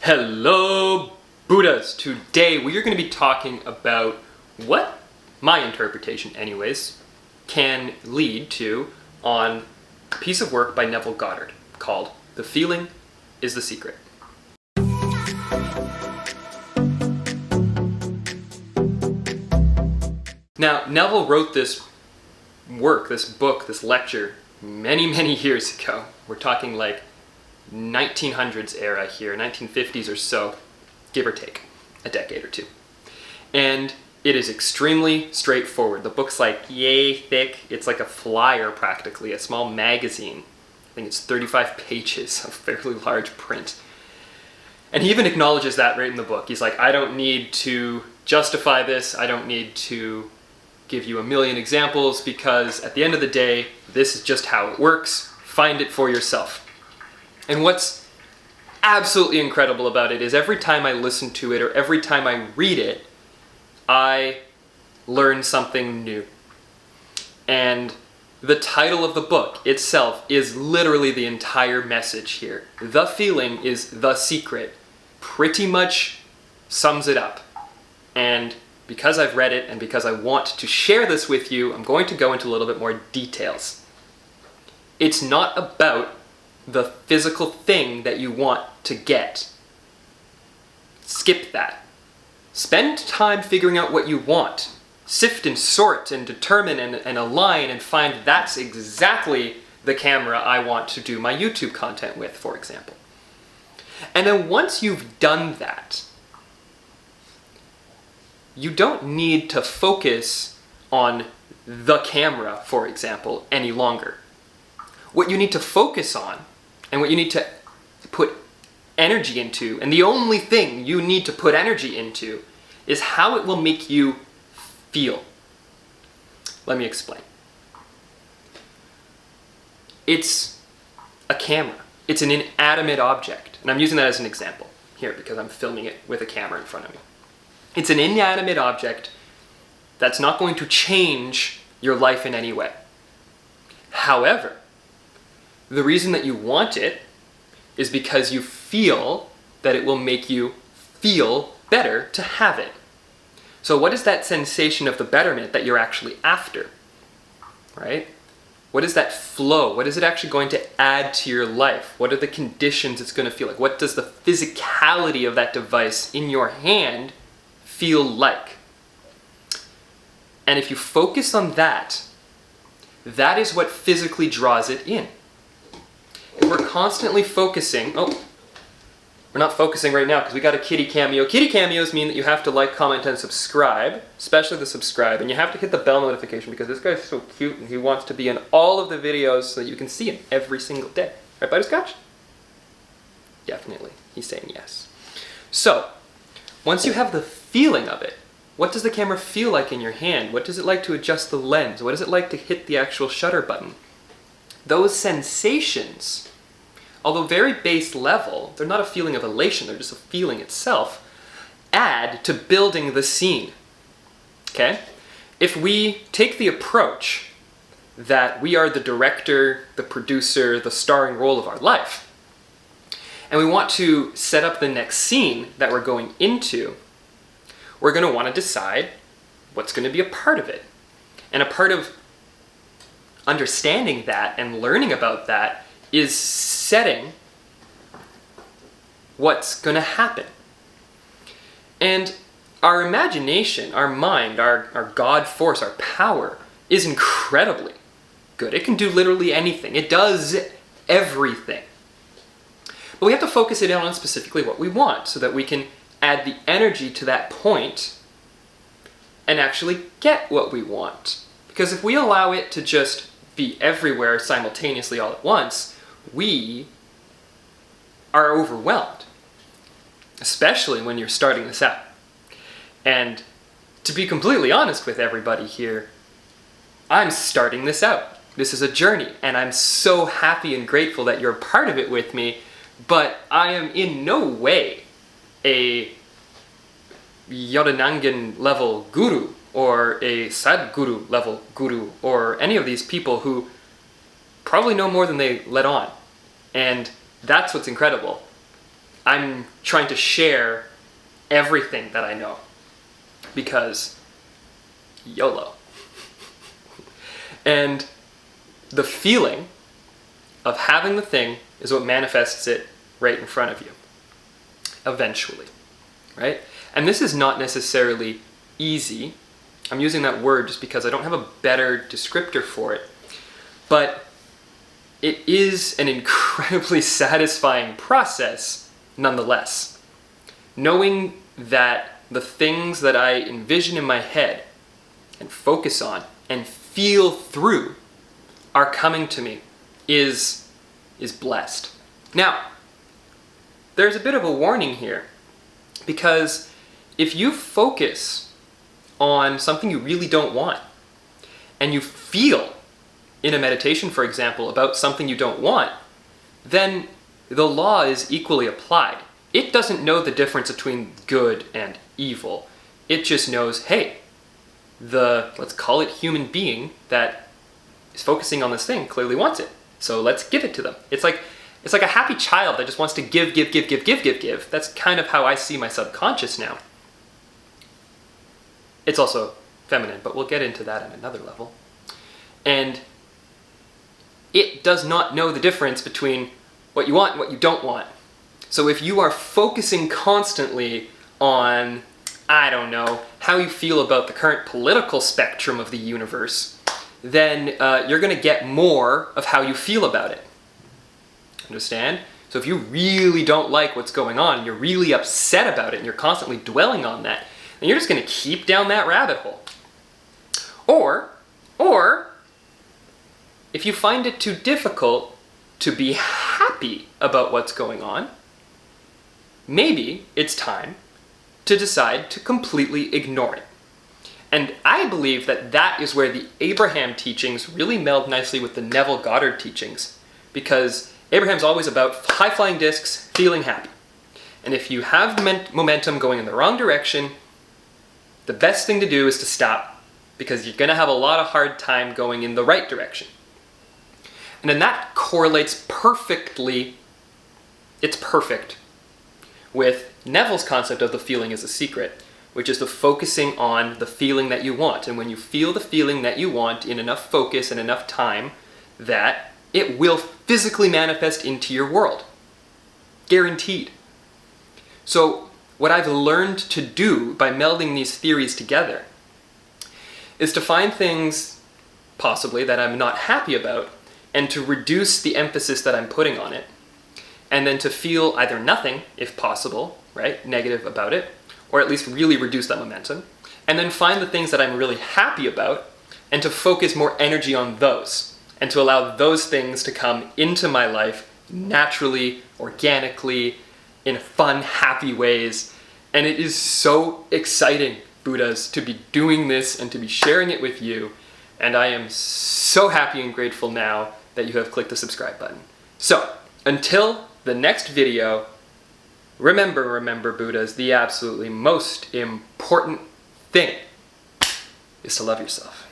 Hello, Buddhas! Today we are going to be talking about what my interpretation, anyways, can lead to on a piece of work by Neville Goddard called The Feeling is the Secret. Now, Neville wrote this work, this book, this lecture many years ago. We're talking like 1900s era here, 1950s or so, give or take a decade or two. And it is extremely straightforward. The book's like yay thick. It's like a flyer practically, a small magazine. I think it's 35 pages of fairly large print. And he even acknowledges that right in the book. He's like, I don't need to justify this. I don't need to give you a million examples because at the end of the day, this is just how it works. Find it for yourself. And what's absolutely incredible about it is every time I listen to it or every time I read it, I learn something new. And the title of the book itself is literally the entire message here. The Feeling is the Secret. Pretty much sums it up. And because I've read it and because I want to share this with you, I'm going to go into a little bit more details. It's not about the physical thing that you want to get. Skip that. Spend time figuring out what you want. Sift and sort and determine and align and find that's exactly the camera I want to do my YouTube content with, for example. And then once you've done that, you don't need to focus on the camera, for example, any longer. What you need to focus on and what you need to put energy into, and the only thing you need to put energy into, is how it will make you feel. Let me explain. It's a camera. It's an inanimate object. And I'm using that as an example here because I'm filming it with a camera in front of me. It's an inanimate object that's not going to change your life in any way. However, the reason that you want it is because you feel that it will make you feel better to have it. So what is that sensation of the betterment that you're actually after? Right? What is that flow? What is it actually going to add to your life? What are the conditions it's going to feel like? What does the physicality of that device in your hand feel like? And if you focus on that, that is what physically draws it in. If we're constantly focusing, we're not focusing right now because we got a kitty cameo. Kitty cameos mean that you have to like, comment, and subscribe, especially the subscribe, and you have to hit the bell notification because this guy's so cute and he wants to be in all of the videos so that you can see him every single day. Right, Butterscotch? Definitely. He's saying yes. So, once you have the feeling of it, what does the camera feel like in your hand? What does it like to adjust the lens? What is it like to hit the actual shutter button? Those sensations, although very base level, they're not a feeling of elation, they're just a feeling itself, add to building the scene. Okay? If we take the approach that we are the director, the producer, the starring role of our life, and we want to set up the next scene that we're going into, we're going to want to decide what's going to be a part of it. And a part of understanding that and learning about that is setting what's going to happen. And our imagination, our mind, our God force, our power is incredibly good. It can do literally anything. It does everything. But we have to focus it in on specifically what we want so that we can add the energy to that point and actually get what we want. Because if we allow it to just be everywhere simultaneously all at once, we are overwhelmed, especially when you're starting this out. And to be completely honest with everybody here, I'm starting this out. This is a journey, and I'm so happy and grateful that you're a part of it with me, but I am in no way a Yodanangan level guru or a Sadguru level guru or any of these people who probably know more than they let on. And that's what's incredible. I'm trying to share everything that I know, because YOLO. And the feeling of having the thing is what manifests it right in front of you, eventually, right? And this is not necessarily easy. I'm using that word just because I don't have a better descriptor for it, but it is an incredibly satisfying process nonetheless. Knowing that the things that I envision in my head and focus on and feel through are coming to me is blessed. Now, there's a bit of a warning here, because if you focus on something you really don't want, and you feel in a meditation, for example, about something you don't want, then the law is equally applied. It doesn't know the difference between good and evil. It just knows, hey, let's call it human being that is focusing on this thing clearly wants it. So let's give it to them. It's like a happy child that just wants to give. That's kind of how I see my subconscious now. It's also feminine, but we'll get into that on another level. And it does not know the difference between what you want and what you don't want. So if you are focusing constantly on, I don't know, how you feel about the current political spectrum of the universe, then you're going to get more of how you feel about it. Understand? So if you really don't like what's going on, and you're really upset about it, and you're constantly dwelling on that, then you're just going to keep down that rabbit hole. Or, if you find it too difficult to be happy about what's going on, maybe it's time to decide to completely ignore it. And I believe that that is where the Abraham teachings really meld nicely with the Neville Goddard teachings, because Abraham's always about high-flying discs, feeling happy. And if you have momentum going in the wrong direction, the best thing to do is to stop, because you're going to have a lot of hard time going in the right direction. And then that correlates perfectly, it's perfect, with Neville's concept of the feeling as a secret, which is the focusing on the feeling that you want. And when you feel the feeling that you want in enough focus and enough time, that it will physically manifest into your world. Guaranteed. So what I've learned to do by melding these theories together is to find things, possibly, that I'm not happy about, and to reduce the emphasis that I'm putting on it, and then to feel either nothing, if possible, right, negative about it, or at least really reduce that momentum, and then find the things that I'm really happy about, and to focus more energy on those, and to allow those things to come into my life naturally, organically, in fun, happy ways. And it is so exciting, Buddhas, to be doing this and to be sharing it with you, and I am so happy and grateful now that you have clicked the subscribe button. So, until the next video, remember, Buddhas, the absolutely most important thing is to love yourself.